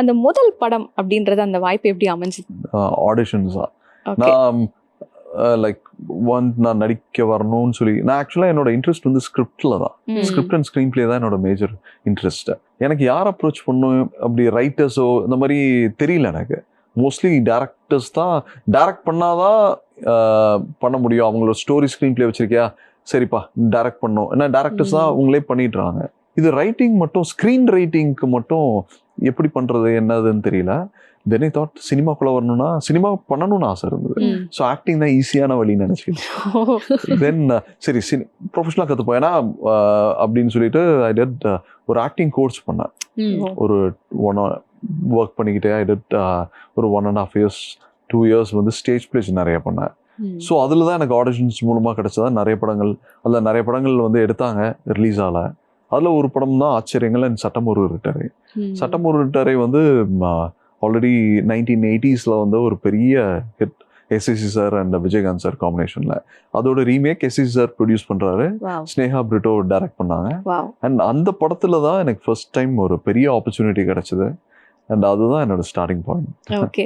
அந்த முதல் படம் அப்படின்றது அந்த வாய்ப்பு எப்படி அமைஞ்சது? ஆடிஷன்ஸா நான் லைக் நான் நடிக்க வரணும்னு சொல்லி நான் ஆக்சுவலாக என்னோட இன்ட்ரெஸ்ட் வந்து ஸ்கிரிப்டில் தான். ஸ்கிரிப்ட் அண்ட் ஸ்க்ரீன் பிளே தான் என்னோட மேஜர் இன்ட்ரெஸ்ட். எனக்கு யார் அப்ரோச் பண்ணும் அப்படி ரைட்டர்ஸோ இந்த மாதிரி தெரியல எனக்கு. மோஸ்ட்லி டேரக்டர்ஸ் தான் டைரக்ட் பண்ணாதான் பண்ண முடியும். அவங்களோட ஸ்டோரி ஸ்க்ரீன் பிளே வச்சிருக்கியா சரிப்பா டைரக்ட் பண்ணணும், ஏன்னா டேரக்டர்ஸ் தான் அவங்களே பண்ணிடுறாங்க. இது ரைட்டிங் மட்டும் ஸ்க்ரீன் ரைட்டிங்க்கு மட்டும் எப்படி பண்ணுறது என்னதுன்னு தெரியல. தென் ஐ தாட் சினிமாக்குள்ளே வரணும்னா சினிமா பண்ணணும்னு ஆசை இருந்தது. ஸோ ஆக்டிங் தான் ஈஸியான வழின்னு நினச்சிக்கிட்டேன். தென் சரி ப்ரொஃபஷனலாக கற்றுப்போம் ஏன்னா அப்படின்னு சொல்லிட்டு ஐ டெட் ஒரு ஆக்டிங் கோர்ஸ் பண்ணேன். ஒரு ஒர்க் பண்ணிக்கிட்டே ஐ டெட் ஒரு 1.5 years 2 years வந்து ஸ்டேஜ் பிளேஸ் நிறைய பண்ணேன். ஸோ அதில் தான் எனக்கு ஆடிஷன்ஸ் மூலமாக கிடைச்சதா நிறைய படங்கள் வந்து எடுத்தாங்க, ரிலீஸ் ஆகல. அதில் ஒரு படம் தான் ஆச்சரியங்கள் அண்ட் சட்டம் ஒரு ரிட்டரை வந்து ஆல்ரெடி 1980s வந்து ஒரு பெரிய hit. SSC sir and Vijayakanth sir காம்பினேஷன்ல அதோட ரீமேக் எஸ்எஸ்சி சார் ப்ரொடியூஸ் பண்றாரு, ஸ்னேகா பிரிட்டோ டைரக்ட் பண்ணாங்க. அண்ட் அந்த படத்துல தான் எனக்கு ஃபர்ஸ்ட் டைம் ஒரு பெரிய ஆப்பர்ச்சுனிட்டி கிடைச்சது. அண்ட் அதுதான் என்னோட ஸ்டார்டிங் பாயிண்ட். ஓகே.